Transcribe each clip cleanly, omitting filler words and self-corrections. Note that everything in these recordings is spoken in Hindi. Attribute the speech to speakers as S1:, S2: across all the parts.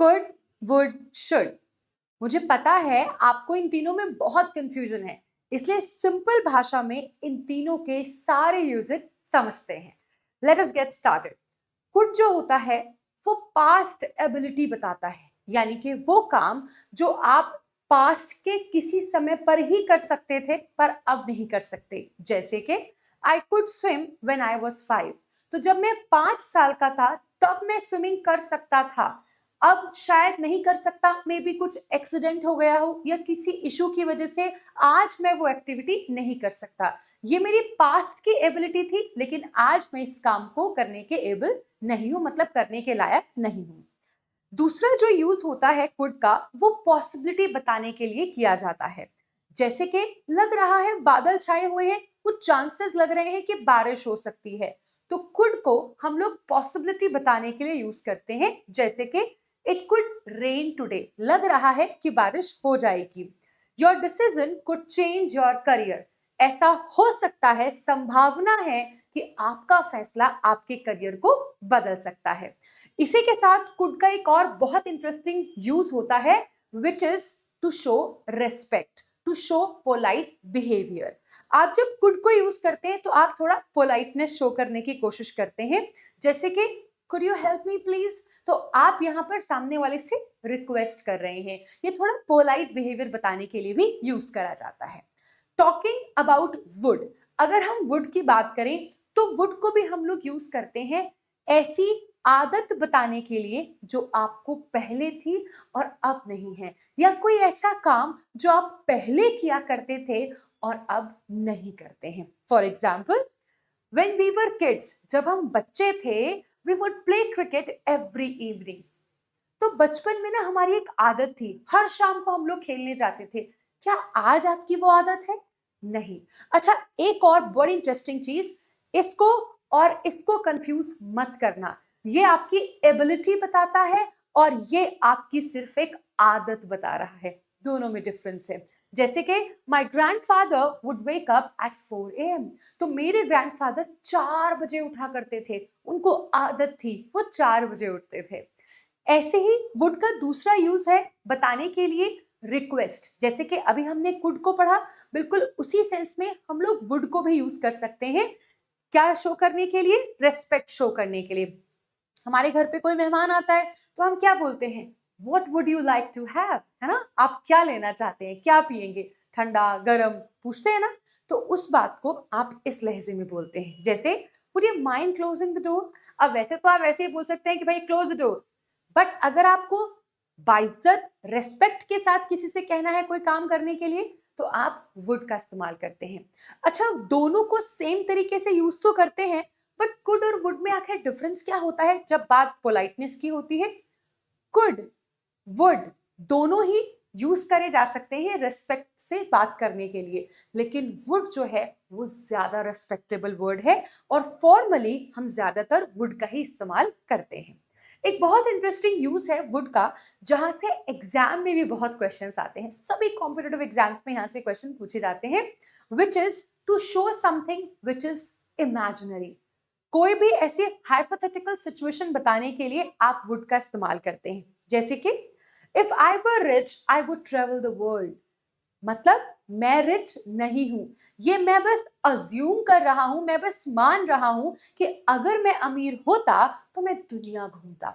S1: could, would, should। मुझे पता है आपको इन तीनों में बहुत कंफ्यूजन है, इसलिए सिंपल भाषा में इन तीनों के सारे यूजेज समझते हैं। Let us get started. Could जो होता है वो पास्ट एबिलिटी बताता है, यानी कि वो काम जो आप पास्ट के किसी समय पर ही कर सकते थे पर अब नहीं कर सकते। जैसे कि I could swim when I was 5। तो जब मैं 5 साल का था तब मैं स्विमिंग कर सकता था, अब शायद नहीं कर सकता। मे बी कुछ एक्सीडेंट हो गया हो या किसी इशू की वजह से आज मैं वो एक्टिविटी नहीं कर सकता। ये मेरी पास्ट की एबिलिटी थी, लेकिन आज मैं इस काम को करने के एबल नहीं हूं, मतलब करने के लायक नहीं हूं। दूसरा जो यूज होता है कुड का, वो पॉसिबिलिटी बताने के लिए किया जाता है। जैसे कि लग रहा है बादल छाए हुए हैं, कुछ चांसेस लग रहे हैं कि बारिश हो सकती है, तो कुड को हम लोग पॉसिबिलिटी बताने के लिए यूज करते हैं। जैसे कि इट कुड रेन टुडे, लग रहा है कि बारिश हो जाएगी। Your decision could change your career, ऐसा हो सकता है, संभावना है कि आपका फैसला आपके करियर को बदल सकता है। इसी के साथ कुड का एक और बहुत इंटरेस्टिंग यूज होता है, which is to show respect, to show polite behaviour. आप जब कुड को यूज करते हैं तो आप थोड़ा पोलाइटनेस शो करने की कोशिश करते हैं। जैसे कि could you help me please, तो आप यहाँ पर सामने वाले से रिक्वेस्ट कर रहे हैं। ये थोड़ा पोलाइट बिहेवियर बताने के लिए भी यूज करा जाता है। टॉकिंग अबाउट वुड, अगर हम वुड की बात करें तो वुड को भी हम लोग यूज करते हैं ऐसी आदत बताने के लिए जो आपको पहले थी और अब नहीं है, या कोई ऐसा काम जो आप पहले किया करते थे और अब नहीं करते हैं। For example, when we were kids, जब हम बच्चे थे, we would play cricket every evening. तो बचपन में ना हमारी एक आदत थी, हर शाम को हम लोग खेलने जाते थे। क्या आज आपकी वो आदत है? नहीं। अच्छा, एक और बड़ी इंटरेस्टिंग चीज, इसको और इसको कंफ्यूज मत करना। ये आपकी एबिलिटी बताता है और ये आपकी सिर्फ एक आदत बता रहा है, दोनों में डिफरेंस है। जैसे कि माई grandfather would wake up at 4 AM। तो मेरे ग्रैंडफादर 4 बजे उठा करते थे, उनको आदत थी, वो 4 बजे उठते थे। ऐसे ही वुड का दूसरा यूज है बताने के लिए रिक्वेस्ट। जैसे कि अभी हमने कुड को पढ़ा, बिल्कुल उसी सेंस में हम लोग वुड को भी यूज कर सकते हैं। क्या शो करने के लिए? रेस्पेक्ट शो करने के लिए। हमारे घर पे कोई मेहमान आता है तो हम क्या बोलते हैं? What would you like to have, है ना? आप क्या लेना चाहते हैं, क्या पिएंगे, ठंडा गरम, पूछते हैं ना? तो उस बात को आप इस लहजे में बोलते हैं। जैसे would you mind closing the door। अब वैसे तो आप ऐसे ही बोल सकते हैं कि भाई क्लोज द डोर, बट अगर आपको बाइज्जत रेस्पेक्ट के साथ किसी से कहना है कोई काम करने के लिए, तो आप वुड का इस्तेमाल करते हैं। अच्छा, दोनों को सेम तरीके से यूज तो करते हैं, बट कुड और वुड में आखिर डिफरेंस क्या होता है जब बात पोलाइटनेस की होती है? कुड, वुड दोनों ही यूज करे जा सकते हैं रेस्पेक्ट से बात करने के लिए, लेकिन वुड जो है वो ज्यादा रेस्पेक्टेबल वर्ड है और फॉर्मली हम ज्यादातर वुड का ही इस्तेमाल करते हैं। एक बहुत इंटरेस्टिंग यूज है वुड का, जहां से एग्जाम में भी बहुत क्वेश्चंस आते हैं, सभी कॉम्पिटिटिव एग्जाम्स में यहां से क्वेश्चन पूछे जाते हैं, which is to show something which is imaginary. कोई भी ऐसी हाइपोथेटिकल सिचुएशन बताने के लिए आप वुड का इस्तेमाल करते हैं। जैसे कि if I were rich I would travel the world, मतलब मैं रिच नहीं हूं, ये मैं बस अज्यूम कर रहा हूं, मैं बस मान रहा हूं कि अगर मैं अमीर होता तो मैं दुनिया घूमता,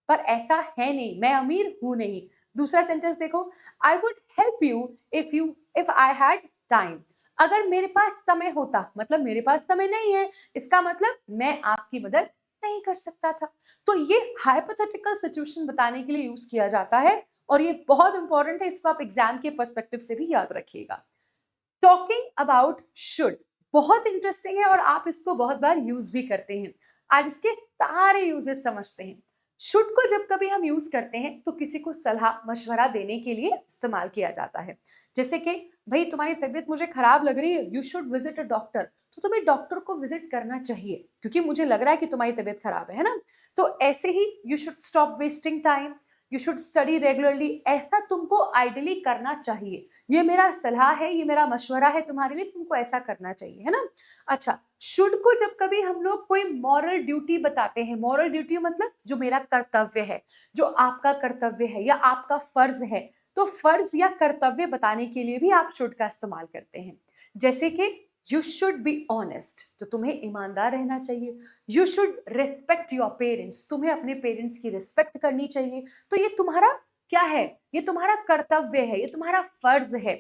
S1: पर ऐसा है नहीं, मैं अमीर हूं नहीं। दूसरा सेंटेंस देखो, I would help you if I had time. अगर मेरे पास समय होता, मतलब मेरे पास समय नहीं है, इसका मतलब मैं आपकी मदद नहीं कर सकता था। तो ये हाइपोथेटिकल सिचुएशन बताने के लिए यूज किया जाता है और ये बहुत इंपॉर्टेंट है, इसको आप एग्जाम के पर्सपेक्टिव से भी याद रखिएगा। टॉकिंग अबाउट शुड बहुत इंटरेस्टिंग है और आप इसको बहुत बार यूज भी करते हैं। आज इसके सारे यूजेस समझते हैं। शुड को जब कभी हम यूज करते हैं तो किसी को सलाह मशवरा देने के लिए इस्तेमाल किया जाता है। जैसे कि भाई तुम्हारी तबीयत मुझे खराब लग रही है, you should visit a doctor, तो तुम्हें डॉक्टर को विजिट करना चाहिए क्योंकि मुझे लग रहा है कि तुम्हारी तबीयत खराब है ना? तो ऐसे ही you should stop wasting time, you should study regularly, ऐसा तुमको आइडियली करना चाहिए। ये मेरा सलाह है, ये मेरा मशवरा है तुम्हारे लिए, तुमको ऐसा करना चाहिए, है ना। अच्छा, शुड को जब कभी हम लोग कोई मॉरल ड्यूटी बताते हैं, मॉरल ड्यूटी मतलब जो मेरा कर्तव्य है, जो आपका कर्तव्य है या आपका फर्ज है, तो फर्ज या कर्तव्य बताने के लिए भी आप शुड का इस्तेमाल करते हैं। जैसे कि यू शुड बी ऑनेस्ट, तो तुम्हें ईमानदार रहना चाहिए। You should respect your parents, तुम्हें अपने पेरेंट्स की रिस्पेक्ट करनी चाहिए। तो ये तुम्हारा क्या है, ये तुम्हारा कर्तव्य है, ये तुम्हारा फर्ज है।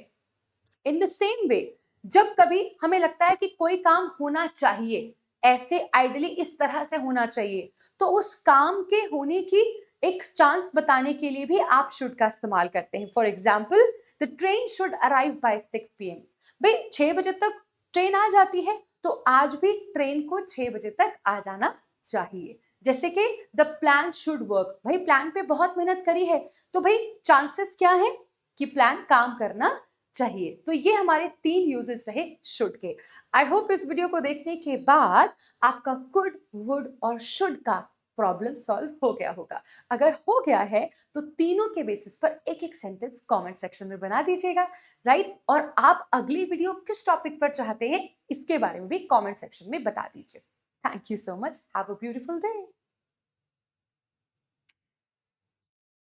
S1: इन द सेम वे, जब कभी हमें लगता है कि कोई काम होना चाहिए, ऐसे आइडियली इस तरह से होना चाहिए, तो उस काम के होने की एक चांस बताने के लिए भी आप शुड का इस्तेमाल करते हैं। For example, the train should arrive by 6 PM। भाई 6 बजे तक ट्रेन आ जाती है, तो आज भी ट्रेन को 6 बजे तक आ जाना चाहिए। जैसे कि द प्लान शुड वर्क, भाई प्लान पे बहुत मेहनत करी है, तो भाई चांसेस क्या है कि प्लान काम करना चाहिए। तो ये हमारे 3 यूजेस रहे शुड के। आई होप इस वीडियो को देखने के बाद आपका कुड, वुड और शुड का प्रॉब्लम सॉल्व हो गया होगा। अगर हो गया है तो तीनों के बेसिस पर एक एक सेंटेंस कमेंट सेक्शन में बना दीजिएगा, राइट। और आप अगली वीडियो किस टॉपिक पर चाहते हैं इसके बारे में भी कमेंट सेक्शन में बता दीजिए। Thank you so much, have a beautiful day.